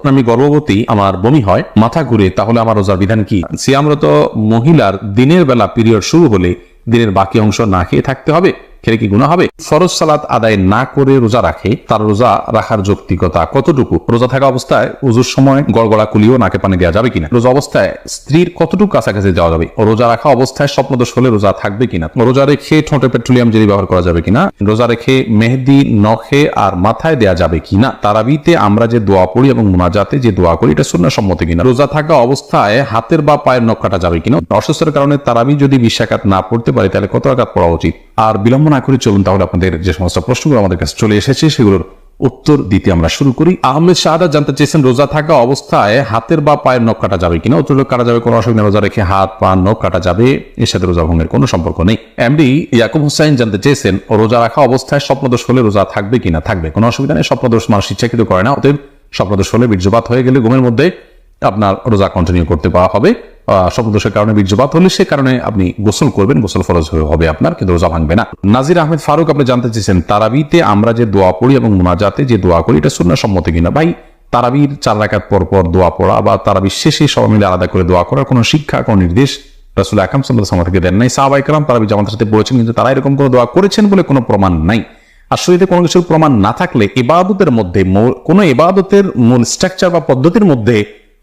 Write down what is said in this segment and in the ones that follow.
আমি গর্ভবতী, আমার বমি হয়, মাথা ঘুরে, তাহলে আমার রোজার বিধান কি? সিয়ামরত মহিলার দিনের বেলা পিরিয়ড শুরু হলে দিনের বাকি অংশ না খেয়ে থাকতে হবে, খেলে কি গুনাহ হবে? ফরজ সালাত আদায় না করে রোজা রাখে, তার রোজা রাখার যৌক্তিকতা কতটুকু? রোজা থাকা অবস্থায় উজুর সময় গড়গড়া কুলিও নাকে পানি দেওয়া যাবে কিনা? রোজা অবস্থায় স্ত্রীর কতটুকু কাছাকাছি যাওয়া যাবে? রোজা রাখা অবস্থায় স্বপ্নদোষ হলে রোজা থাকবে কিনা? রোজা রেখে ঠোঁটে পেট্রোলিয়াম জেলি ব্যবহার করা যাবে কিনা? রোজা রেখে মেহেদি নখে আর মাথায় দেওয়া যাবে কিনা? তারাবিতে আমরা যে দোয়া পড়ি এবং মুনাজাতে যে দোয়া করি এটা সুন্নাহ সম্মত কিনা? রোজা থাকা অবস্থায় হাতের বা পায়ের নখ কাটা যাবে কিনা? অসুস্থতার কারণে তারাবি যদি 20 রাকাত না পড়তে পারে তাহলে কত রাকাত পড়া উচিত? আর বিলম্ব না করে চলুন তাহলে আপনাদের যে সমস্ত প্রশ্নগুলো আমাদের কাছে চলে এসেছে সেগুলোর উত্তর দিতে আমরা শুরু করি। আহমেদ শাহাদাত জানতে চেয়েছেন, রোজা থাকা অবস্থায় হাতের বা পায়ের নখ কাটা যাবে কিনা? উত্তর কাটা যাবে, কোনো অসুবিধা। রোজা রেখে হাত পা নখ কাটা যাবে, এর সাথে রোজা ভঙ্গের কোনো সম্পর্ক নেই। এমডি ইয়াকুব হুসাইন জানতে চেয়েছেন, রোজা রাখা অবস্থায় স্বপ্নদোষ হলে রোজা থাকবে কিনা? থাকবে, কোনো অসুবিধা নেই। স্বপ্নদোষ মানুষ ইচ্ছাকৃত করে না, অতএব স্বপ্নদোষ হলে বীর্যপাত হয়ে গেলে ঘুমের মধ্যে আপনার রোজা কন্টিনিউ করতে পারা হবে। স্বপ্নদোষের কারণে বীর্যপাত হলে সে কারণে আপনি গোসল করবেন, গোসল ফরজ হবে আপনার, কিন্তু রোজা ভাঙবে না। নাজির আহমেদ ফারুক আপনি জানতে চেয়েছেন, তারাবিতে আমরা যে দোয়া পড়ি এবং মুনাজাতে যে দোয়া করি এটা সুন্নাহ সম্মত কিনা? ভাই, তারাবির 4 রাকাত পর পর দোয়া পড়া বা তারাবির শেষে সবাই মিলে আলাদা করে দোয়া করার কোনো শিক্ষা, কোনো নির্দেশ রাসূল আকরাম সাল্লাল্লাহু আলাইহি ওয়াসাল্লাম থেকে দেন নাই। সাহাবায়ে কেরাম তারাবি জামাতের সাথে পড়েছেন, কিন্তু তারা এরকম কোনো দোয়া করেছেন বলে কোনো প্রমাণ নাই। আর শরীরে কোনো কিছুর প্রমাণ না থাকলে ইবাদতের মধ্যে, কোনো ইবাদতের মূল স্ট্রাকচার বা পদ্ধতির মধ্যে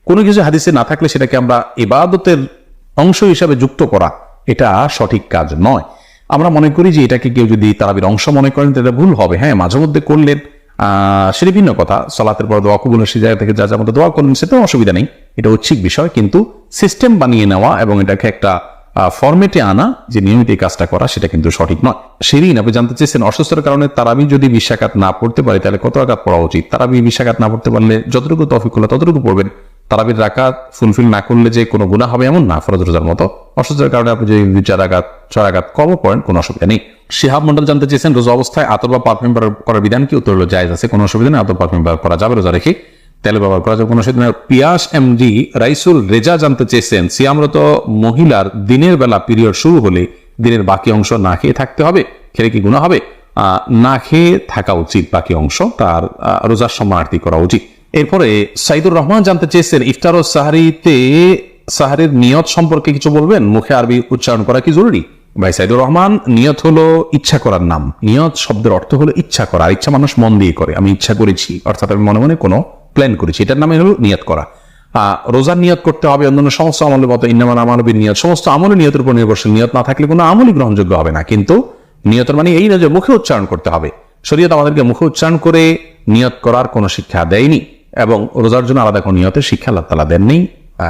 কোনো কিছু হাদিসে না থাকলে সেটাকে আমরা ইবাদতের অংশ হিসাবে যুক্ত করা এটা সঠিক কাজ নয়। আমরা মনে করি যে এটাকে কেউ যদি তারাবির অংশ মনে করেন তাহলে ভুল হবে। হ্যাঁ, মাঝে মধ্যে করলেন সেটা ভিন্ন কথা। সালাতের পর দোয়া কবুল সে জায়গা থেকে যা যা মতো দোয়া করলেন সেটাও অসুবিধা নেই, এটা ঐচ্ছিক বিষয়। কিন্তু সিস্টেম বানিয়ে নেওয়া এবং এটাকে একটা ফরম্যাটে আনা যে নিয়মিত এই কাজটা করা সেটা কিন্তু সঠিক নয়। শিরিন আপনি জানতে চেয়েছেন, অসুস্থতার কারণে তারাবি যদি 20 রাকাত না পড়তে পারে তাহলে কত রাকাত পড়া উচিত? তারাবি 20 রাকাত না পড়তে পারলে যতটুকু তৌফিক হলো ততটুকু পড়বেন। তারাবির রাকাত ফুলফিল না করলে যে কোনো গুনাহ হবে এমন না, ফরজ রোজার মতো। অসুস্থতার কারণে আপনি যদি 2-4 রাকাত 6 রাকাত কম পড়েন কোনো অসুবিধা নেই। শিহাব মন্ডল জানতে চেয়েছেন, রোজা অবস্থায় আতর বা পারফিউম করার বিধান কি? উত্তর হলো জায়েজ আছে, কোনো অসুবিধা নেই। আতর পারফিউম ব্যবহার করা যাবে, রোজা রেখে তেল ব্যবহার করা যাবে, কোনো অসুবিধা নেই। পিয়াস এমডি রাইসুল রেজা জানতে চেয়েছেন, সিয়ামরত মহিলার দিনের বেলা পিরিয়ড শুরু হলে দিনের বাকি অংশ না খেয়ে থাকতে হবে, খেলে কি গুনাহ হবে? না খেয়ে থাকা উচিত, বাকি অংশ তার রোজার সম্মানার্থী করা উচিত। এরপরে সাইদুর রহমান জানতে চেয়েছেন, ইফতার ও সাহারিতে সাহারির নিয়ত সম্পর্কে কিছু বলবেন, মুখে আরবি উচ্চারণ করা কি জরুরি? ভাই সাইদুর রহমান, নিয়ত হলো ইচ্ছা করার নাম। নিয়ত শব্দের অর্থ হলো ইচ্ছা করা, আর ইচ্ছা মানুষ মন দিয়ে করে। আমি ইচ্ছা করেছি অর্থাৎ আমি মনে মনে কোনো প্ল্যান করেছি, এটার নামে হলো নিয়ত করা। রোজার নিয়ত করতে হবে অন্যান্য সমস্ত আমলের মতো, ইন্নামাল আমালু বিন্নিয়াত, সমস্ত আমলের নিয়তের উপর নির্ভরশীল। নিয়ত না থাকলে কোনো আমলই গ্রহণযোগ্য হবে না। কিন্তু নিয়তের মানে এই না যে মুখে উচ্চারণ করতে হবে। শরীয়ত আমাদেরকে মুখে উচ্চারণ করে নিয়ত করার কোনো শিক্ষা দেয়নি, এবং রোজার জন্য আলাদা কোনো নিয়তের শিক্ষা আল্লাহ তাআলা দেননি।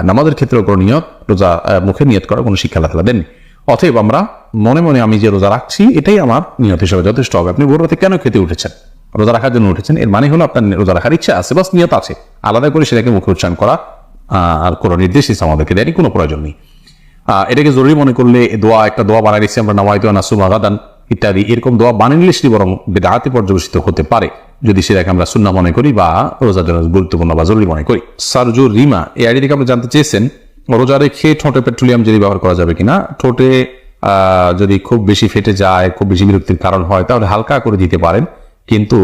নামাজের ক্ষেত্রে কোনো নিয়ত, রোজা মুখে নিয়ত করার কোনো শিক্ষা আল্লাহ তাআলা দেননি। অতএব আমরা মনে মনে আমি যে রোজা রাখছি এটাই আমার নিয়ত হিসেবে যথেষ্ট হবে। আপনি ভোর রাতে কেন খেতে উঠেছেন? রোজা রাখার জন্য উঠেছেন, এর মানে হলো আপনার রোজা রাখার ইচ্ছা আছে, বাস নিয়ত আছে। আলাদা করে সেটাকে মুখে উচ্চারণ করা আর কোনো নির্দেশ আমাদেরকে দেয়নি, কোনো প্রয়োজন নেই। এটাকে জরুরি মনে করলে একটা দোয়া বানাই দিচ্ছি আমরা, নাওয়াইতু আন আসুমা গাদান ইত্যাদি, এরকম দোয়া বানিয়ে নিলে সেটি বরং বিদআতে পর্যবেসিত হতে পারে যদি সেটাকে আমরা সুন্নাহ মনে করি বা রোজার জন্য গুরুত্বপূর্ণ বা জরুরি মনে করি। সারজুর রিমা এই আইডি থেকে আপনি জানতে চেয়েছেন, রোজা রেখে ঠোঁটে পেট্রোলিয়াম জেলি ব্যবহার করা যাবে কিনা? ঠোঁটে যদি খুব বেশি ফেটে যায়, খুব বেশি বিরক্তির কারণ হয় তাহলে হালকা করে দিতে পারেন, কিন্তু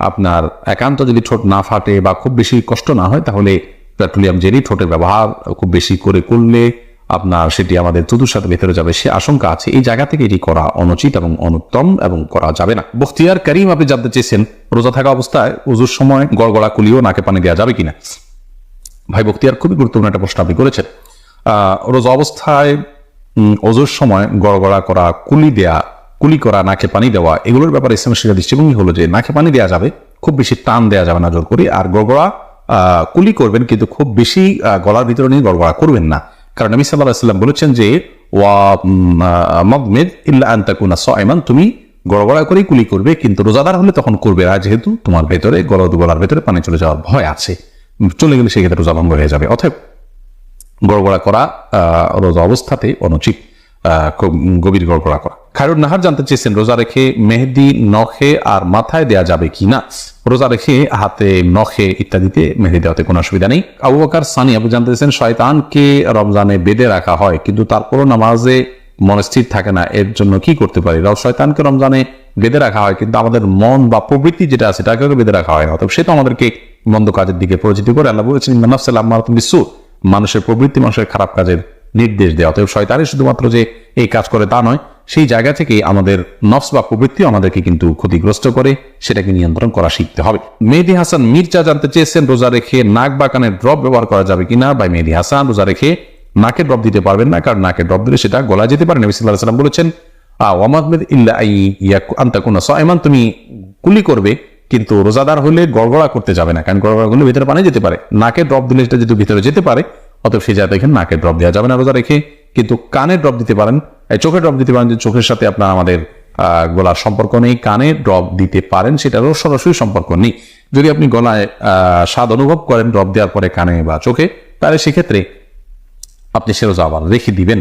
আপনার একান্ত যদি ঠোঁট না ফাটে বা খুব বেশি কষ্ট না হয় তাহলে পেট্রোলিয়াম জেলি ঠোঁটের ব্যবহার খুব বেশি করে করলে আপনার সেটি আমাদের থুতুর সাথে ভেতরে যাবে, সে আশঙ্কা আছে। এই জায়গা থেকে এটি করা অনুচিত এবং অনুত্তম এবং করা যাবে না। বখতিয়ার করিম আপনি জানতে চেয়েছেন, রোজা থাকা অবস্থায় উজুর সময় গড়গড়া কুলিও নাকে পানি দেওয়া যাবে কিনা? ভাই বখতিয়ার, খুবই গুরুত্বপূর্ণ একটা প্রশ্ন আপনি করেছেন। রোজা অবস্থায় ওজুর সময় গড়গড়া করা, কুলি করা, নাকে পানি দেওয়া, এগুলোর ব্যাপারে ইসলামের শিক্ষা দৃষ্টিভঙ্গি হলো যে নাকে পানি দেওয়া যাবে, খুব বেশি টান দেওয়া যাবে না জোর করে। আর গড়গড়া কুলি করবেন, কিন্তু খুব বেশি গলার ভিতরে নিয়ে গড়গড়া করবেন না, কারণ নবী সাল্লাল্লাহু আলাইহি ওয়াসাল্লাম বলেছেন যে ওয়া মাগমিদ ইল্লা আন তাকুনা সাইমান, তুমি গড়গড়া করেই কুলি করবে, কিন্তু রোজাদার হলে তখন করবে না, যেহেতু তোমার ভেতরে গলার ভেতরে পানি চলে যাওয়ার ভয় আছে, চলে গেলে সেক্ষেত্রে রোজা ভঙ্গ হয়ে যাবে। অতএব গড়গড়া করা রোজা অবস্থাতে অনুচিত, খুব গভীর গড়গড়া করা। খায়রুন নাহার জানতে চেয়েছেন, রোজা রেখে মেহেদি নখে আর মাথায় দেয়া যাবে কিনা? রোজা রেখে হাতে, নখে ইত্যাদিতে মেহেদি দেওয়াতে কোনো অসুবিধা নেই। আবু বকর সানি আপনি জানতে চেয়েছেন, শয়তানকে রমজানে বেঁধে রাখা হয় কিন্তু তারপরও নামাজে মনস্থির থাকে না, এর জন্য কি করতে পারি? শয়তানকে রমজানে বেঁধে রাখা হয় কিন্তু আমাদের মন বা প্রবৃত্তি যেটা আছে তাকে বেঁধে রাখা হয় না, অতএব সে তো আমাদেরকে মন্দ কাজের দিকে পরিচিত করে। আল্লাহ বলেছেন ইন্নান নাফসা লাম্মারাতুন বিসসু, মানুষের প্রবৃত্তি মানুষের খারাপ কাজের নির্দেশ দেয়। অতএব শয়তানই শুধুমাত্র যে এই কাজ করে তা নয়, সেই জায়গা থেকে আমাদের নফস বা প্রবৃত্তিও আমাদেরকে কিন্তু ক্ষতিগ্রস্ত করে, সেটাকে নিয়ন্ত্রণ করা শিখতে হবে। মেহেদী হাসান মির্জা জানতে চেয়েছেন রোজা রেখে নাক বা কানের ড্রপ ব্যবহার করা যাবে কিনা। ভাই মেহেদী হাসান, রোজা রেখে নাকে ড্রপ দিতে পারবেন না, কারণ নাকে ড্রপ দিলে সেটা গলায় যেতে পারে। নবী সাল্লাল্লাহু আলাইহি ওয়াসাল্লাম বলেছেন ওয়ামাদমিদ ইল্লা আন তাকুনা সাইমান, তুমি কুলি করবে কিন্তু রোজাদার হলে গড়গড়া করতে যাবে না, কারণ গড়গড়া করলে ভিতরে পানি যেতে পারে। নাকে ড্রপ দিলে সেটা যেহেতু ভিতরে যেতে পারে, অতএব সেই জায়গায় এখানে নাকে ড্রপ দেওয়া যাবে না রোজা রেখে। কিন্তু কানে ড্রপ দিতে পারেন, চোখে ড্রপ দিতে পারেন, যে চোখের সাথে আপনার আমাদের গলার সম্পর্ক নেই, কানে ড্রপ দিতে পারেন, সেটারও সরাসরি সম্পর্ক নেই। যদি আপনি গলায় স্বাদ অনুভব করেন ড্রপ দেওয়ার পরে কানে বা চোখে, তাহলে সেক্ষেত্রে আপনি সে রোজা আবার রেখে দিবেন,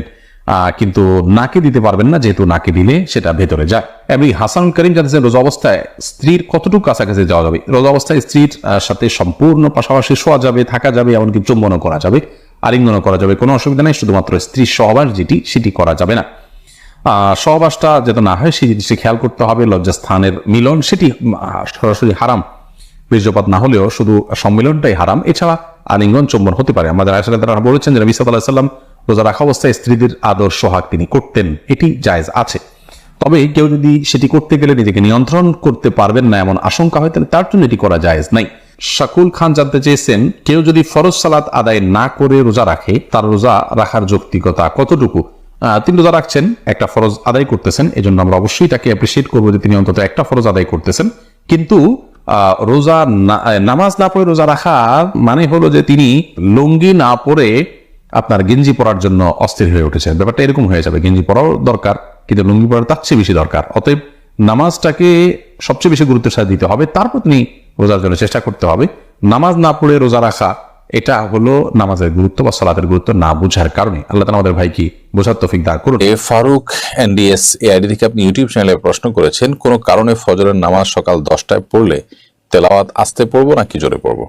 কিন্তু নাকে দিতে পারবেন না, যেহেতু নাকে দিলে সেটা ভেতরে যায়। এবং হাসান করিম জানতেছেন রোজা অবস্থায় স্ত্রীর কতটুকু কাছাকাছি যাওয়া যাবে। রোজা অবস্থায় স্ত্রীর সাথে সম্পূর্ণ পাশাপাশি শোয়া যাবে, থাকা যাবে, এমনকি চুম্বনও করা যাবে, আলিঙ্গনও করা যাবে, কোনো অসুবিধা নেই। শুধুমাত্র স্ত্রীর সহবাস সেটি করা যাবে না। সহবাসটা যাতে না হয় সেই জিনিসটি খেয়াল করতে হবে। লজ্জাস্থানের মিলন সেটি সরাসরি হারাম, বীর্যপাত না হলেও শুধু সম্মিলনটাই হারাম। এছাড়া আলিঙ্গন চুম্বন হতে পারে। আমাদের আয়েশা রাদিয়াল্লাহু আনহা বলেছেন যে নবী সাল্লাল্লাহু আলাইহি ওয়াসাল্লাম রোজা রাখা অবস্থায় স্ত্রীদের আদর সোহাগ তিনি করতেন, এটি জায়েজ আছে। তবে কেউ যদি সেটি করতে গেলে নিজেকে নিয়ন্ত্রণ করতে পারবেন না এমন আশঙ্কা হয়, তাহলে তার জন্য এটি করা জায়েজ নাই। শাকুল খান জানতে চেয়েছেন কেউ যদি ফরজ সালাত আদায় না করে রোজা রাখে, তার রোজা রাখার যৌক্তিকতা কতটুকু। তিনি রোজা রাখছেন, একটা ফরজ আদায় করতেছেন, এজন্য আমরা অবশ্যই তাকে অ্যাপ্রিসিয়েট করবো যে তিনি অন্তত একটা ফরজ আদায় করতেছেন। কিন্তু রোজা নামাজ না পড়ে রোজা রাখা মানে হলো যে তিনি লুঙ্গি না পরে আপনার গেঞ্জি পরার জন্য অস্থির হয়ে উঠেছেন। ব্যাপারটা এরকম হয়ে যাবে, গেঞ্জি পরাও দরকার কিন্তু লুঙ্গি পরার তার চেয়ে বেশি দরকার। অতএব নামাজটাকে সবচেয়ে বেশি গুরুত্বের সাথে দিতে হবে, তারপর তিনি রোজার জন্য চেষ্টা করতে হবে। নামাজ না পড়ে রোজা রাখা এটা হলো নামাজের গুরুত্ব বা সালাতের গুরুত্ব না বুঝার কারণে। আল্লাহ তাআলা আমাদের ভাইকে বোঝার তৌফিক দান করুন। ফারুক এনডিএস এআইডি থেকে আপনি ইউটিউব চ্যানেলে প্রশ্ন করেছেন, কোনো কারণে ফজরের নামাজ সকাল 10টায় পড়লে তেলাওয়াত আস্তে পড়বো নাকি জোরে পড়বো?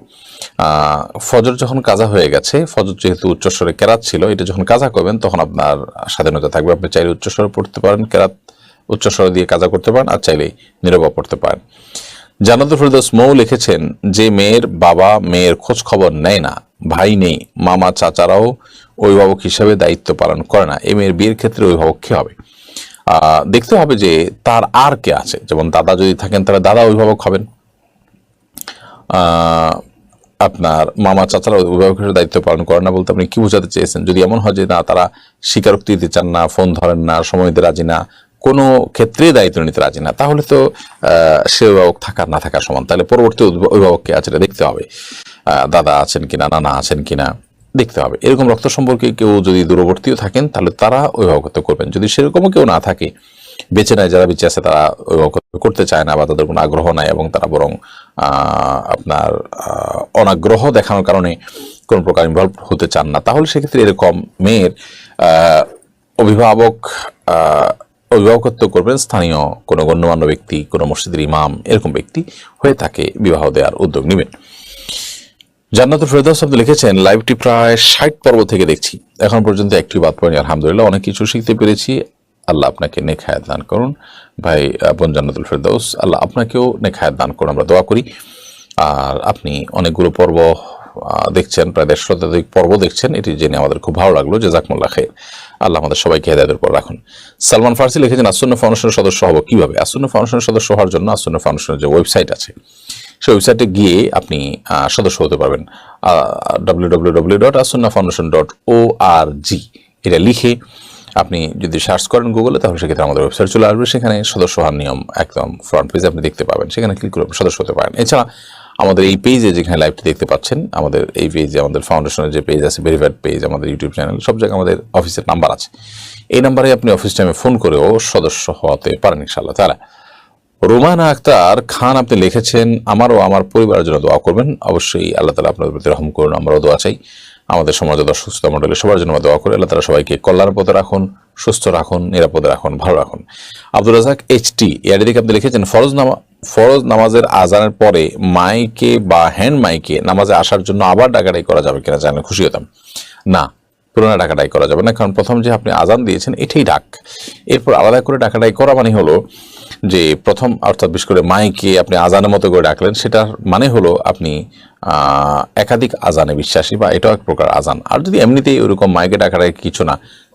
ফজর যখন কাজা হয়ে গেছে, ফজর যেহেতু উচ্চস্বরে কেরাত ছিল, এটা যখন কাজা করবেন তখন আপনার স্বাধীনতা থাকবে। আপনি চাইলে উচ্চস্বরে পড়তে পারেন, কেরাত উচ্চস্বরে দিয়ে কাজা করতে পারেন, আর চাইলে নীরবে পড়তে পারেন। জান্নাতুল ফেরদৌস মৌ লিখেছেন যে মেয়ের বাবা মেয়ের খোঁজ খবর নেয় না, ভাই নেই, মামা চাচারাও অভিভাবক হিসাবে দায়িত্ব পালন করে না, এই মেয়ের বিয়ের ক্ষেত্রে অভিভাবক কে হবে? দেখতে হবে যে তার আর কে আছে। যেমন দাদা যদি থাকেন তাহলে দাদা অভিভাবক হবেন, আপনার মামা চাচারা অভিভাবক হিসেবে দায়িত্ব পালন করে না বলতে আপনি কি বোঝাতে চেয়েছেন? যদি এমন হয় যে না, তারা স্বীকারোক্তি দিতে চান না, ফোন ধরেন না, সময় দিতে রাজি না, কোনো ক্ষেত্রে দায়িত্ব নিতে রাজি না, তাহলে তো সে অভিভাবক থাকার না থাকার সমান। তাহলে পরবর্তী অভিভাবককে আছে দেখতে হবে, দাদা আছেন কিনা, নানা আছেন কিনা দেখতে হবে। এরকম রক্ত সম্পর্কে কেউ যদি দূরবর্তীও থাকেন তাহলে তারা অভিভাবকত্ব করবেন। যদি সেরকমও কেউ না থাকে, বেঁচে নেয়, যারা বেঁচে আছে তারা অভিভাবকত্ব করতে চায় না বা তাদের কোনো আগ্রহ নাই এবং তারা বরং আপনার অনাগ্রহ দেখানোর কারণে কোনো প্রকার ইনভলভ হতে চান না, তাহলে সেক্ষেত্রে এরকম মেয়ের অভিভাবকত্ব করবেন স্থানীয় কোনো গণ্যমান্য ব্যক্তি, কোনো মসজিদের ইমাম, এরকম ব্যক্তি হয়ে তাকে বিবাহ দেওয়ার উদ্যোগ নেবেন। জান্নাতুল ফেরদৌস আপনি লিখেছেন লাইভটি প্রায় 60 পর্ব থেকে দেখছি, এখন পর্যন্ত একটি বাদ পড়েনি, আলহামদুলিল্লাহ অনেক কিছু শিখতে পেরেছি। আল্লাহ আপনাকে নেক হায়াত দান করুন। ভাই বোন জান্নাতুল ফেরদৌস, আল্লাহ আপনাকেও নেক হায়াত দান করুন, আমরা দোয়া করি। আর আপনি অনেকগুলো পর্ব দেখছেন, প্রায় 150 শতাধিক পর্ব দেখছেন, এটি জেনে আমাদের খুব ভালো লাগলো। জাযাকুমুল্লাহ খাইর। আল্লাহ আমাদের সবাইকে হেদায়েতের উপর রাখুন। সালমান ফার্সি লিখেছেন আসুন্নাহ ফাউন্ডেশনের সদস্য হব কিভাবে? আসুন্নাহ ফাউন্ডেশনের সদস্য হওয়ার জন্য আসুন্নাহ ফাউন্ডেশনের যে ওয়েবসাইট আছে, সেই ওয়েবসাইটে গিয়ে আপনি সদস্য হতে পারবেন। www.asunnahfoundation.org এটা লিখে আপনি যদি সার্চ করেন গুগলে, তাহলে সেক্ষেত্রে আমাদের ওয়েবসাইট চলে আসবে। সেখানে সদস্য হওয়ার নিয়ম একদম ফ্রন্ট পেজে আপনি দেখতে পাবেন, সেখানে ক্লিক করে সদস্য হতে পারেন। এছাড়া আমাদের এই পেজে যেখানে লাইভটি দেখতে পাচ্ছেন, আমাদের এই পেজে আমাদের ফাউন্ডেশনের যে পেজ আছে, ভেরিফাইড পেজ, আমাদের ইউটিউব চ্যানেল, সব জায়গায় আমাদের অফিসের নাম্বার আছে। এই নাম্বারে আপনি অফিস টাইমে ফোন করেও সদস্য হতে পারেন ইনশাআল্লাহ তাআলা। রোমানা আক্তার খান আপনি লিখেছেন আমারও আমার পরিবারের জন্য দোয়া করবেন। অবশ্যই আল্লাহ তাআলা আপনাদের প্রতি রহম করুন, আমরাও দোয়া চাই। আমাদের সমাজে সুস্থ মণ্ডলী সবার জন্য দোয়া করে আল্লাহ তাআলা সবাইকে কল্যাণের পথে রাখুন, সুস্থ রাখুন, নিরাপদে রাখুন, ভালো রাখুন। আব্দুর রাজাক এইচটি এর দিকে আপনি লিখেছেন ফরজ নামাজের আজানের পরে মাইকে বা হ্যান্ড মাইকে নামাজে আসার জন্য আবার ডাকাডাকি করা যাবে কিনা জানলে খুশি হতাম। না, পুরোনো ডাকাডাই করা যাবে না, কারণ প্রথম যে আপনি আজান দিয়েছেন এটাই ডাক। এরপর আলাদা করে ডাকাডাই করা মানে হলো যে প্রথম, অর্থাৎ বিশেষ করে মাইকে আপনি আজানের মতো করে ডাকলেন, সেটার মানে হলো আপনি একাধিক আজানে বিশ্বাসী, বা এটাও এক প্রকার আজান। আর যদি এমনিতেই ওরকম মাইকে ডাকাডাই কিছু না,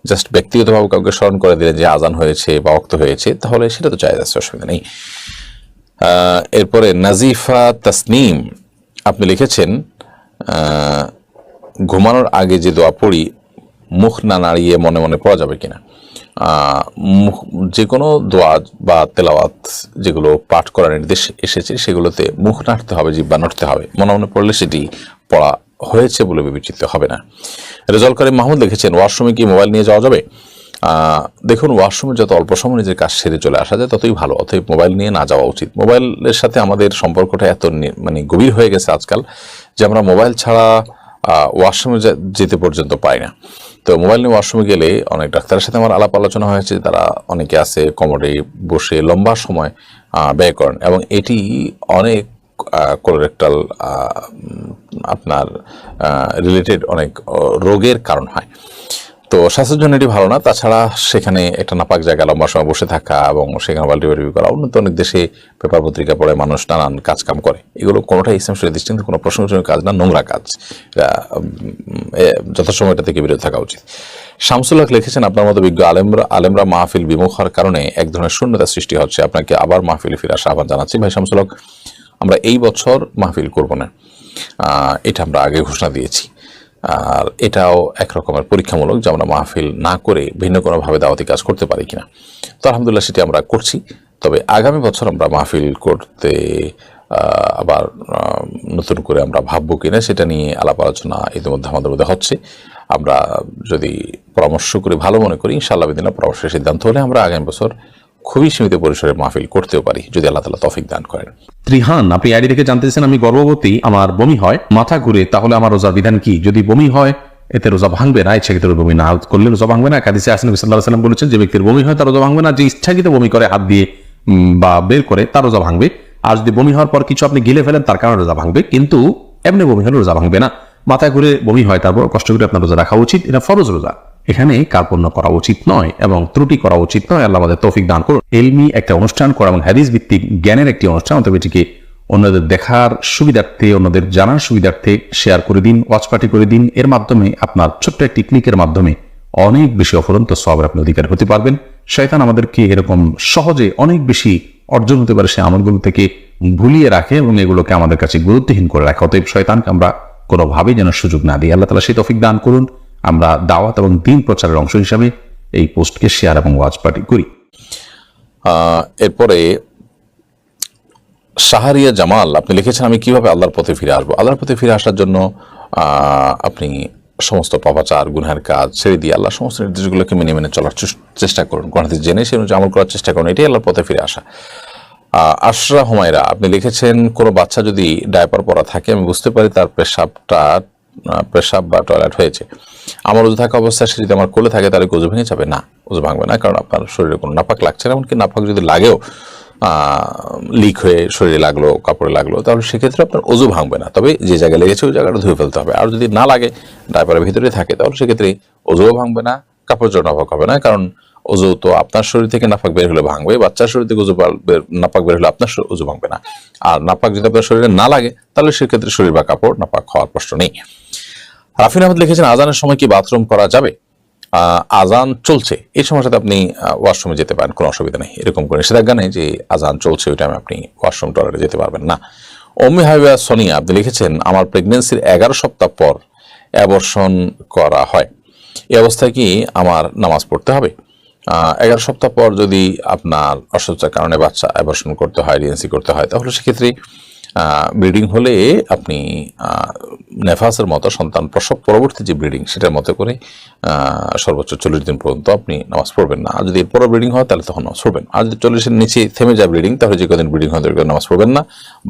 জাস্ট ব্যক্তিগতভাবে কাউকে স্মরণ করে দিলেন যে আজান হয়েছে বা ওয়াক্ত হয়েছে, তাহলে সেটা তো জায়েজ আছে, অসুবিধা নেই। এরপরে নাজিফা তাসনিম আপনি লিখেছেন ঘুমানোর আগে যে দোয়া পড়ি মুখ না নাড়িয়ে মনে মনে পড়া যাবে কিনা। যে কোনো দোয়া বা তেলাওয়াত যেগুলো পাঠ করার নির্দেশ এসেছে সেগুলোতে মুখ নাড়তে হবে, জিহ্বা নাড়তে হবে, মনে মনে পড়লে সেটি পড়া হয়েছে বলে বিবেচিত হবে না। রেজাল করিম মাহমুদ লিখেছেন ওয়াশরুমে কি মোবাইল নিয়ে যাওয়া যাবে? দেখুন, ওয়াশরুমে যত অল্প সময় নিজের কাজ সেরে চলে আসা যায় ততই ভালো, অতএব মোবাইল নিয়ে না যাওয়া উচিত। মোবাইলের সাথে আমাদের সম্পর্কটা এত মানে গভীর হয়ে গেছে আজকাল যে আমরা মোবাইল ছাড়া ওয়াশরুমে যেতে পর্যন্ত পাই না। তো মোবাইল নিয়ে ওয়াশরুমে গেলে অনেক ডাক্তারের সাথে আমার আলাপ আলোচনা হয়েছে, তারা অনেকে আছে কোমরে বসে লম্বা সময় ব্যয় করেন, এবং এটি অনেক কোলোরেক্টাল আপনার রিলেটেড অনেক রোগের কারণ হয়। তো স্বাস্থ্যের জন্য এটি ভালো না। তাছাড়া সেখানে একটা নাপাক জায়গা লম্বা সময় বসে থাকা এবং সেখানে বাল্টি করা, উন্নত অনেক দেশে পেপার পত্রিকা পড়ে মানুষ নানান কাজকাম করে, এগুলো কোনোটাই ইসলাম শরীয়ত দৃষ্টিতে কোনো প্রশংসনীয় কাজ না, নোংরা কাজ। যথাসময় এটা থেকে বিরত থাকা উচিত। শামসুল হক লিখেছেন আপনার মতো বিজ্ঞ আলেমরা মাহফিল বিমুখ হওয়ার কারণে এক ধরনের শূন্যতা সৃষ্টি হচ্ছে, আপনাকে আবার মাহফিলে ফিরে আসা আহ্বান জানাচ্ছি। ভাই শামসুল হক, আমরা এই বছর মাহফিল করব না, এটা আমরা আগে ঘোষণা দিয়েছি। আর এটাও এক রকমের পরীক্ষামূলক যে আমরা মাহফিল না করে ভিন্ন কোনোভাবে দাওয়াতি কাজ করতে পারি কিনা। তো আলহামদুলিল্লাহ সেটি আমরা করছি। তবে আগামী বছর আমরা মাহফিল করতে আবার নতুন করে আমরা ভাববো কিনা সেটা নিয়ে আলাপ আলোচনা ইতিমধ্যে আমাদের মধ্যে হচ্ছে। আমরা যদি পরামর্শ করি, ভালো মনে করি, ইনশাআল্লাহ বিদিনা পরামর্শের সিদ্ধান্ত হলে আমরা আগামী বছর খুবই সীমিত পরিসরে মাহফিল করতেও পারি, যদি আল্লাহ তাআলা তৌফিক দান করেন। ত্রিহান আপনি আইডি থেকে জানতেছেন আমি গর্ভবতী, আমার বমি হয়, মাথা ঘুরে, তাহলে আমার রোজার বিধান কি? যদি বমি হয় এতে রোজা ভাঙবে না, ইচ্ছাকৃত বমি না করলে রোজা ভাঙবে না। হাদিসে আসেন নবী সাল্লাল্লাহু আলাইহি ওয়াসাল্লাম বলেছেন যে ব্যক্তির বমি হয় তার রোজা ভাঙবে না, যে ইচ্ছাকৃত বমি করে হাত দিয়ে বা বের করে তার রোজা ভাঙবে। আর যদি বমি হওয়ার পর কিছু আপনি গিলে ফেলেন তার কারণে রোজা ভাঙবে, কিন্তু এমনি বমি হলে রোজা ভাঙবে না। মাথায় ঘুরে বমি হয় তারপর কষ্ট করে আপনার রোজা রাখা উচিত, এটা ফরজ রোজা, এখানে কার্পণ্য করা উচিত নয় এবং ত্রুটি করা উচিত নয়। আল্লাহ আমাদের তৌফিক দান করুন। এলমি একটা অনুষ্ঠান করা এবং হাদিস ভিত্তিক জ্ঞানের একটি অনুষ্ঠান, তবে এটিকে অন্যদের দেখার সুবিধার্থে, অন্যদের জানার সুবিধার্থে শেয়ার করে দিন, ওয়াচ পার্টি করে দিন। এর মাধ্যমে আপনার ছোট্ট একটি ক্লিকের মাধ্যমে অনেক বেশি অফুরন্ত সওয়াবের আপনি অধিকার হতে পারবেন। শয়তান আমাদেরকে এরকম সহজে অনেক বেশি অর্জন হতে পারে সে আমলগুলো থেকে ভুলিয়ে রাখে এবং এগুলোকে আমাদের কাছে গুরুত্বহীন করে রাখে। অতএব শয়তানকে আমরা কোনোভাবেই যেন সুযোগ না দিই। আল্লাহ তাআলা সেই তৌফিক দান করুন। আমরা দাওয়াত এবং দ্বীন প্রচারের অংশ হিসাবে এই পোস্টকে শেয়ার এবং ওয়াচ পার্টি করি। এরপরে শাহরিয়া জামাল আপনি লিখেছেন আমি কিভাবে আল্লাহর পথে ফিরে আসবো। আল্লাহর পথে ফিরে আসার জন্য আপনি সমস্ত পাপাচার গুনহার কাজ ছেড়ে দিয়ে আল্লাহ সমস্ত নির্দেশগুলোকে মেনে মেনে চলার চেষ্টা করুন, কোরআন হাদিস জেনে সে অনুযায়ী আমল করার চেষ্টা করুন, এটাই আল্লাহর পথে ফিরে আসা। আশরা হুমায়রা আপনি লিখেছেন কোনো বাচ্চা যদি ডায়পার পরা থাকে আমি বুঝতে পারি তার পেশাব বা টয়লেট হয়েছে, আমার ওযু থাকা অবস্থায় সে যদি আমার কোলে থাকে তাহলে ওযু ভেঙে যাবে? না, ওযু ভাঙবে না, কারণ আপনার শরীরে কোনো নাপাক লাগছে না। এমনকি নাপাক যদি লাগেও লিক হয়ে শরীরে লাগলো, কাপড়ে লাগলো, তাহলে সেক্ষেত্রে আপনার ওযু ভাঙবে না। তবে যে জায়গায় লেগেছে ওই জায়গাটা ধুয়ে ফেলতে হবে। আর যদি না লাগে, ডায়পারের ভিতরে থাকে, তাহলে সেক্ষেত্রে ওযুও ভাঙবে না, কাপড় জোড় নাপাক হবে না। কারণ ওযু তো আপনার শরীর থেকে নাপাক বের হলে ভাঙবে, বাচ্চার শরীর থেকে নাপাক বের হলে আপনার ওযু ভাঙবে না। আর নাপাক যদি আপনার শরীরে না লাগে তাহলে সেক্ষেত্রে শরীর বা কাপড় নাপাক হওয়ার প্রশ্ন নেই। রাফিন আহমেদ লিখেছেন আজানের সময় কি বাথরুম করা যাবে? আজান চলছে এই সময়টাতে আপনি ওয়াশরুমে যেতে পারেন, কোনো অসুবিধা নেই। এরকম করে নিষেধাজ্ঞা নেই যে আজান চলছে ওই টাইমে আপনি ওয়াশরুম টয়লেটে যেতে পারবেন না। অম্মি হাবিবা সোনিয়া আপনি লিখেছেন আমার প্রেগনেন্সির 11 সপ্তাহ পর অ্যাবর্শন করা হয়, এই অবস্থায় কি আমার নামাজ পড়তে হবে? 11 সপ্তাহ পর যদি আপনার অসুস্থতার কারণে বাচ্চা অ্যাবর্শন করতে হয়, ডিএনসি করতে হয়, তাহলে সেক্ষেত্রে ব্লিডিং হলে আপনি নেফাসের মতো সন্তান প্রসব পরবর্তী যে ব্লিডিং সেটার মতো করে সর্বোচ্চ 40 দিন পর্যন্ত আপনি নামাজ পড়বেন না। আর যদি এরপরও ব্লিডিং হয় তাহলে তখন নামাজ পড়বেন। আর যদি 40-এর নিচে থেমে যায় ব্লিডিং, তাহলে যে কদিন ব্লিডিং হয় নামাজ পড়বেন না,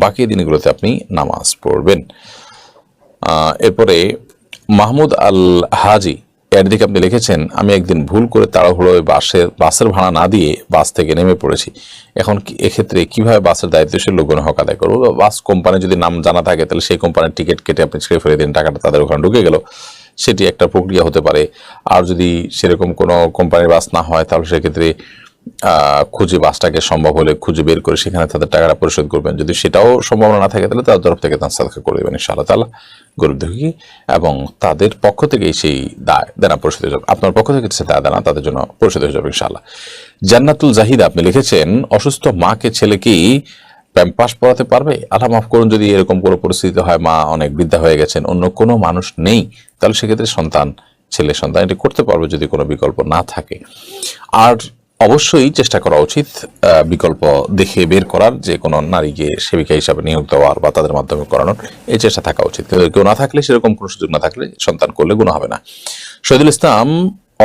বাকি দিনগুলোতে আপনি নামাজ পড়বেন। এরপরে মাহমুদ আল হাজি এর দিকে আপনি লিখেছেন আমি একদিন ভুল করে তাড়াহুড়োয় বাসের ভাড়া না দিয়ে বাস থেকে নেমে পড়েছি, এখন এক্ষেত্রে কিভাবে বাসের দায়িত্বশীল লোকজন হক আদায় করবো? বাস কোম্পানি যদি নাম জানা থাকে তাহলে সেই কোম্পানির টিকিট কেটে আপনি ছেড়ে ফেলে দিন, টাকাটা তাদের ওখানে ঢুকে গেল, সেটি একটা প্রক্রিয়া হতে পারে। আর যদি সেরকম কোনো কোম্পানির বাস না হয় তাহলে সেক্ষেত্রে খুঁজে বাসটাকে সম্ভব হলে খুঁজে বের করে সেখানে তাদের টাকাটা পরিশোধ করবেন। যদি সেটাও সম্ভাবনা না থাকে তাহলে তাদের তরফ থেকে তার সাদকা করে দেবেন ইনশাআল্লাহ তাআলা গরিব দুঃখী, এবং তাদের পক্ষ থেকেই সেই দায় দেনা পরিশোধ হয়ে যাবে। আপনার পক্ষ থেকে সে দায় দেনা তাদের জন্য পরিশোধ হয়ে যাবে ইনশাআল্লাহ। জান্নাতুল জাহিদ আপনি লিখেছেন, অসুস্থ মাকে ছেলে কি প্যাম্পাস পরাতে পারবে? আল্লাহ মাফ করুন, যদি এরকম কোনো পরিস্থিতি হয়, মা অনেক বৃদ্ধা হয়ে গেছেন, অন্য কোনো মানুষ নেই, তাহলে সেক্ষেত্রে ছেলে সন্তান এটি করতে পারবে যদি কোনো বিকল্প না থাকে। আর অবশ্যই চেষ্টা করা উচিত বিকল্প দেখে বের করার, যে কোনো নারীকে সেবিকা হিসাবে নিয়োগ দেওয়ার বা তাদের মাধ্যমে করানোর, এই চেষ্টা থাকা উচিত। কেউ না থাকলে, সেরকম কোনো সুযোগ না থাকলে সন্তান করলে গুনাহ হবে না। শহীদুল ইসলাম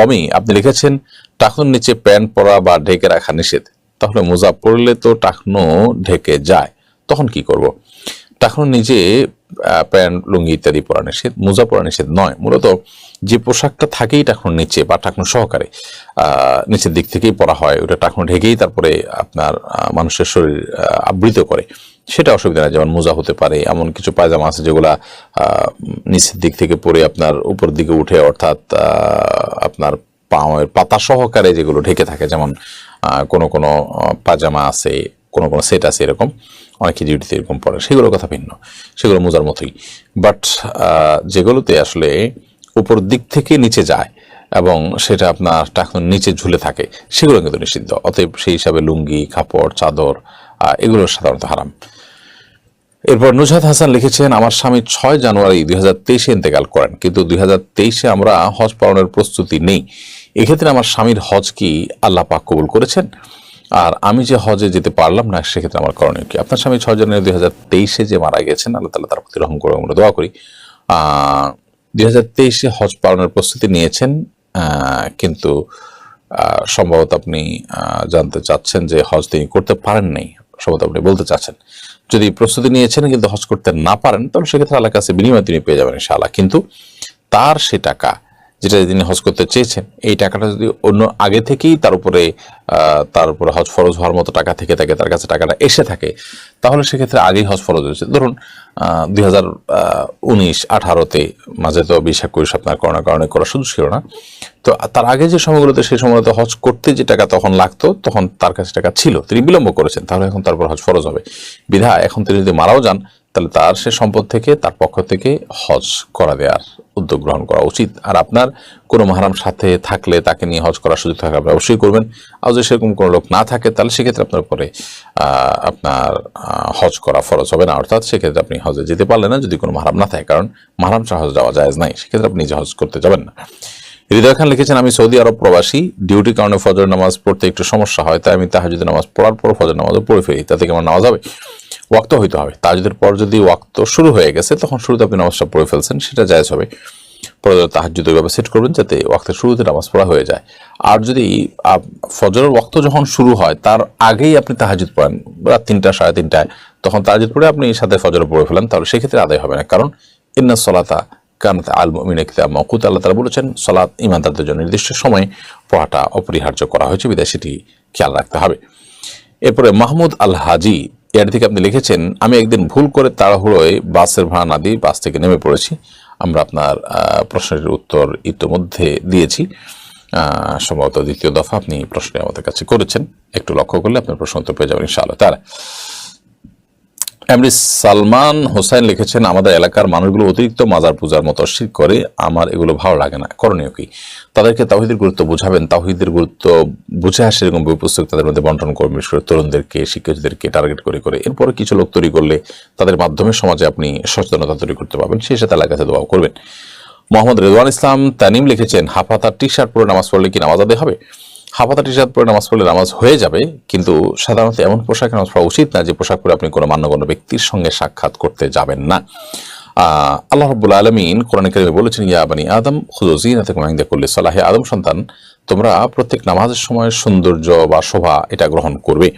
অমি আপনি লিখেছেন, টাকনুর নিচে প্যান্ট পরা বা ঢেকে রাখা নিষেধ, তাহলে মোজা পরলে তো টাকনু ঢেকে যায়, তখন কি করব? টাকনুর নিচে প্যান্ট লুঙ্গি ইত্যাদি পরা নিষেধ, মোজা পরা নিষেধ নয়। মূলত যে পোশাকটা থাকেই টাকনুর নিচে বা টাকনু সহকারে নিচের দিক থেকেই পরা হয়, ওটা টাকনু ঢেকেই তারপরে আপনার মানুষের শরীর আবৃত করে, সেটা অসুবিধা নেই। যেমন মোজা হতে পারে, এমন কিছু পায়জামা আছে যেগুলা নিচের দিক থেকে পরে আপনার উপর দিকে উঠে, অর্থাৎ আপনার পায়ের পাতা সহকারে যেগুলো ঢেকে থাকে, যেমন কোনো কোনো পাজামা আছে, কোনো কোনো সেট আছে, এরকম অনেকে ডিউটিতে এরকম পড়ে, সেগুলোর কথা ভিন্ন, সেগুলো মোজার মতোই। বাট যেগুলোতে আসলে উপর দিক থেকে নিচে যায় এবং সেটা আপনার টাকনুর নিচে ঝুলে থাকে, সেগুলো কিন্তু নিষিদ্ধ। অতএব সেই হিসাবে লুঙ্গি, কাপড়, চাদর এগুলো সাধারণত হারাম। এরপর নুজহাত হাসান লিখেছেন, আমার স্বামী 6 জানুয়ারি 2023 ইন্তেকাল করেন, কিন্তু 2023 আমরা হজ পালনের প্রস্তুতি নেই। এক্ষেত্রে আমার স্বামীর হজ কি আল্লাহ পাক কবুল করেছেন? আর আমি যে হজে যেতে পারলাম না, সেক্ষেত্রে আমার করণীয় কি? আপনার স্বামী 6 জানুয়ারি 2023 যে মারা গেছেন, আল্লাহ তাআলা তার প্রতি রহম করে, আমরা দোয়া করি। 2023 হজ পালনের প্রস্তুতি নিয়েছেন, কিন্তু সম্ভবত আপনি জানতে চাচ্ছেন যে হজ তিনি করতে পারেন নাই, সম্ভবত আপনি বলতে চাচ্ছেন। যদি প্রস্তুতি নিয়েছেন কিন্তু হজ করতে না পারেন, তাহলে সেক্ষেত্রে আল্লাহর কাছে বিনিময় তিনি পেয়ে যাবেন ইনশাআল্লাহ। কিন্তু তার সে টাকা যেটা তিনি হজ করতে চেয়েছেন, এই টাকাটা যদি অন্য আগে থেকেই তার উপরে হজ ফরজ হওয়ার মতো টাকা থেকে থাকে, তার কাছে টাকাটা এসে থাকে, তাহলে সেক্ষেত্রে আগেই হজ ফরজ হয়েছে। ধরুন 2019-18-তে, মাঝে তো 20-21 আপনার করোনার কারণে করার সুযোগ ছিল না, তো তার আগে যে সময়গুলোতে, সেই সময়গুলোতে হজ করতে যে টাকা তখন লাগতো, তখন তার কাছে টাকা ছিল, তিনি বিলম্ব করেছেন, তাহলে এখন তারপর হজ ফরজ হবে। বিধায় এখন তিনি যদি মারাও যান, তাহলে তার সে সম্পদ থেকে, তার পক্ষ থেকে হজ করা দেওয়ার উদ্যোগ গ্রহণ করা উচিত। আর আপনার কোনো মাহরাম সাথে থাকলে, তাকে নিয়ে হজ করার সুযোগ থাকলে আপনি অবশ্যই করবেন। আর যদি সেরকম কোনো লোক না থাকে, তাহলে সেক্ষেত্রে আপনার উপরে আপনার হজ করা ফরজ হবে না, অর্থাৎ সেক্ষেত্রে আপনি হজে যেতে পারলেন না যদি কোনো মাহরাম না থাকে, কারণ মাহরাম ছাড়া হজ যাওয়া জায়েজ নাই, সেক্ষেত্রে আপনি নিজে হজ করতে যাবেন না। হৃদয় খান লিখেছেন, আমি সৌদি আরব প্রবাসী, ডিউটি কারণে ফজর নামাজ পড়তে একটু সমস্যা হয়, তাই আমি তাহাজ্জুদের নামাজ পড়ার পর ফজর নামাজও পড়ে ফেলি, তাতে কি আমার নামাজ হবে? ওয়াক্ত হইতে হবে। তাহাজ্জুদের পর যদি ওয়াক্ত শুরু হয়ে গেছে, তখন শুরুতে আপনি নামাজটা পড়ে ফেলছেন, সেটা জায়েজ হবে। পরে তাহাজ্জুদ ওইভাবে সেট করবেন যাতে ওয়াক্তের শুরুতে নামাজ পড়া হয়ে যায়। আর যদি ফজরের ওয়াক্ত যখন শুরু হয়, তার আগেই আপনি তাহাজ্জুদ পড়েন, রাত 3টা 3:30টায়, তখন তাহাজ্জুদ পড়ে আপনি সাথে ফজর পড়ে ফেলেন, তাহলে সেক্ষেত্রে আদায় হবে না। কারণ ইন্নাস সালাতা কানাত আল মুমিনিনা কিতাবাম মাওকুতা, আল্লাহ তাআলা বলেছেন সালাত ঈমানদারদের জন্য নির্দিষ্ট সময়ে পড়াটা অপরিহার্য করা হয়েছে, বিধায় সেটি খেয়াল রাখতে হবে। এরপরে মাহমুদ আল হাজি এর থেকে আপনি লিখেছেন, আমি একদিন ভুল করে তাড়াহুড়োয় বাসের ভাড়া না দিয়ে বাস থেকে নেমে পড়েছি। আমরা আপনার প্রশ্নের উত্তর ইতিমধ্যে দিয়েছি, সম্ভবত দ্বিতীয় দফা আপনি প্রশ্ন আমাদের কাছে করেছেন, একটু লক্ষ্য করলে আপনার প্রশ্ন উত্তর পেয়ে যাবেন ইনশাআল্লাহ তাআলা। এমডি সালমান হোসেন লিখেছেন, আমাদের এলাকার মানুষগুলো অতিরিক্ত মাজার পূজার মতো শিরক করে, আমার এগুলো ভালো লাগে না, করণীয় কি? তাদেরকে তাওহীদের গুরুত্ব বুঝাবেন, তাওহীদের গুরুত্ব বুঝে আসে এরকম বই পুস্তক তাদের মধ্যে বন্টন করবেন, বিশেষ করে তরুণদেরকে, শিক্ষার্থীদেরকে টার্গেট করে করে। এরপরে কিছু লোক তৈরি করলে তাদের মাধ্যমে সমাজে আপনি সচেতনতা তৈরি করতে পারবেন, সেই সাথে আল্লাহর কাছে দোয়া করবেন। মোহাম্মদ রেদওয়ান ইসলাম তানিম লিখেছেন, হাফহাতা টি শার্ট পরে নামাজ পড়লে কি নামাজ আদায় হবে? হাফহাতা টি শার্ট পরে নামাজ পড়লে নামাজ হয়ে যাবে, কিন্তু সাধারণত এমন পোশাকে নামাজ পড়া উচিত না যে পোশাক পরে আপনি কোনো মান্যগণ্য ব্যক্তির সঙ্গে সাক্ষাৎ করতে যাবেন না। আল্লাহ রাব্বুল আলামিন কোরআনে কারিমে বলেছেন, ইয়া বানি আদম খুযু যিনাতাকুম ইনদা কুল্লি সালাহ, হে আদম সন্তান, তোমরা প্রত্যেক নামাজের সময় সৌন্দর্য বা শোভা এটা গ্রহণ করবে।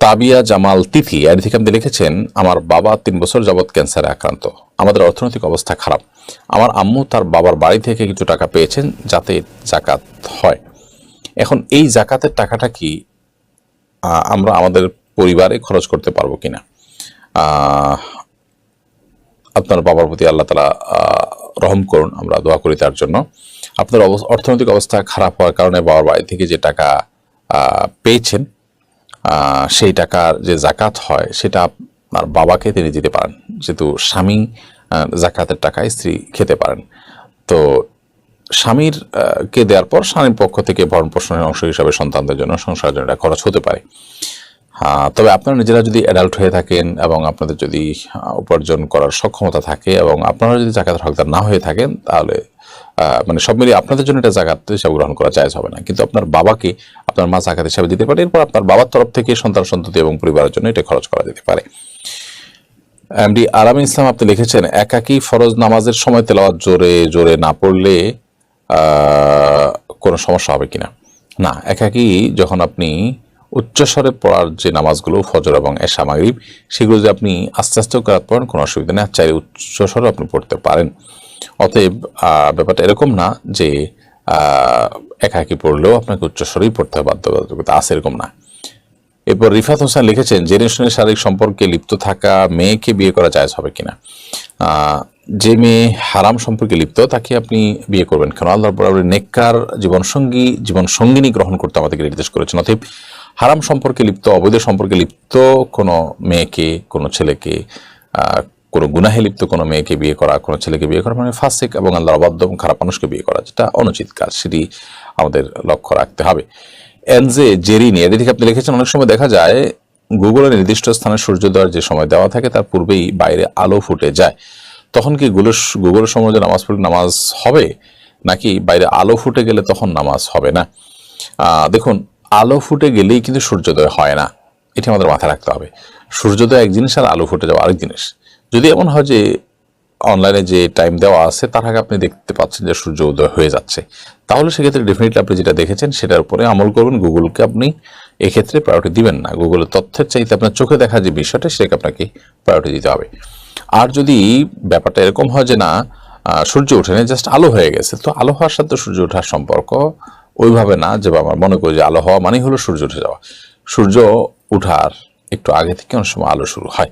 তাবিয়া জামাল তিথি এর থেকে আপনি লিখেছেন, আমার বাবা 3 বছর যাবৎ ক্যান্সারে আক্রান্ত, আমাদের অর্থনৈতিক অবস্থা খারাপ, আমার আম্মু তার বাবার বাড়ি থেকে কিছু টাকা পেয়েছেন যাতে জাকাত হয়। এখন এই জাকাতের টাকাটা কি আমরা আমাদের পরিবারে খরচ করতে পারবো কিনা? আপনার বাবার প্রতি আল্লাহ তাআলা রহম করুন, আমরা দোয়া করি তার জন্য। আপনার অর্থনৈতিক অবস্থা খারাপ হওয়ার কারণে বাবার বাড়ি থেকে যে টাকা পেয়েছেন, সেই টাকার যে জাকাত হয় সেটা আপনার বাবাকে তিনি দিতে পারেন, যেহেতু স্বামী জাকাতের টাকায় স্ত্রী খেতে পারেন। তো স্বামীর কে দেওয়ার পর স্বামীর পক্ষ থেকে ভরণ পোষণের অংশ হিসাবে সন্তানদের জন্য, সংসারের জন্য এটা খরচ হতে পারে। তবে আপনারা নিজেরা যদি অ্যাডাল্ট হয়ে থাকেন এবং আপনাদের যদি উপার্জন করার সক্ষমতা থাকে এবং আপনারা যদি জাকাতের হকদার না হয়ে থাকেন, তাহলে মানে সব মিলিয়ে আপনাদের জন্য এটা জাকাত হিসাবে গ্রহণ করা জায়েজ হবে না। কিন্তু আপনার বাবাকে আপনার মা জাকাত হিসাবে দিতে পারে, এরপর আপনার বাবার তরফ থেকে সন্তান সন্ততি এবং পরিবারের জন্য এটা খরচ করা যেতে পারে। এমডি আরাম ইসলাম আপনি লিখেছেন, একাকী ফরজ নামাজের সময় তেলাওয়াত জোরে জোরে না পড়লে কোনো সমস্যা হবে কিনা? না, একাকী যখন আপনি উচ্চস্বরে পড়ার যে নামাজগুলো ফজর এবং এশা মাগরিব, সেগুলো যে আপনি আস্তে আস্তে করার পড়েন কোনো অসুবিধা নেই, চাইলে উচ্চস্বরে আপনি পড়তে পারেন। অতএব ব্যাপারটা এরকম না যে একাকী পড়লেও আপনাকে উচ্চস্বরেই পড়তে হবে, বাধ্যবাধকতা আছে, এরকম না। এরপর রিফাত হোসেন লিখেছেন, জেনে শুনে শারীরিক সম্পর্কে লিপ্ত থাকা মেয়েকে বিয়ে করা জায়েজ হবে কিনা? যে মেয়ে হারাম সম্পর্কে লিপ্ত তাকে আপনি বিয়ে করবেন কেন? আল্লাহ বরাবর নেককার জীবনসঙ্গিনী গ্রহণ করতে আমাদেরকে নির্দেশ করেছেন। অতএব হারাম সম্পর্কে লিপ্ত, অবৈধ সম্পর্কে লিপ্ত কোনো মেয়েকে, কোনো ছেলেকে, কোনো গুনাহে লিপ্ত কোনো মেয়েকে বিয়ে করা, কোনো ছেলেকে বিয়ে করা মানে ফাসিক এবং আল্লাহর অবাধ্য এবং খারাপ মানুষকে বিয়ে করা, যেটা অনুচিত কাজ, সেটি আমাদের লক্ষ্য রাখতে হবে। এনজে জেরিনি এর দিকে আপনি লিখেছেন, অনেক সময় দেখা যায় গুগলের নির্দিষ্ট স্থানে সূর্যোদয়ের যে সময় দেওয়া থাকে তার পূর্বেই বাইরে আলো ফুটে যায়, তখন কি গুগলের সময় যে নামাজ পড়লে নামাজ হবে, নাকি বাইরে আলো ফুটে গেলে তখন নামাজ হবে না? দেখুন, আলো ফুটে গেলেই কিন্তু সূর্যোদয় হয় না, এটি আমাদের মাথায় রাখতে হবে। সূর্যোদয় এক জিনিস আর আলো ফুটে যাওয়া আরেক জিনিস। যদি এমন হয় যে অনলাইনে যে টাইম দেওয়া আছে তার আগে আপনি দেখতে পাচ্ছেন যে সূর্য উদয় হয়ে যাচ্ছে, তাহলে সেক্ষেত্রে ডেফিনেটলি আপনি যেটা দেখেছেন সেটার উপরে আমল করবেন। গুগলকে আপনি এক্ষেত্রে প্রায়োরিটি দিবেন না। গুগলের তথ্যের চাইতে আপনার চোখে দেখা যে বিষয়টা সেটাকে আপনাকে প্রায়োরিটি দিতে হবে। আর যদি ব্যাপারটা এরকম হয় যে না সূর্য ওঠে না, জাস্ট আলো হয়ে গেছে, তো আলো হওয়ার সাথে সূর্য ওঠার সম্পর্ক ওইভাবে না যে আমার মনে করি যে আলো হওয়া মানেই হলো সূর্য উঠে যাওয়া। সূর্য উঠার একটু আগে থেকে অনেক সময় আলো শুরু হয়।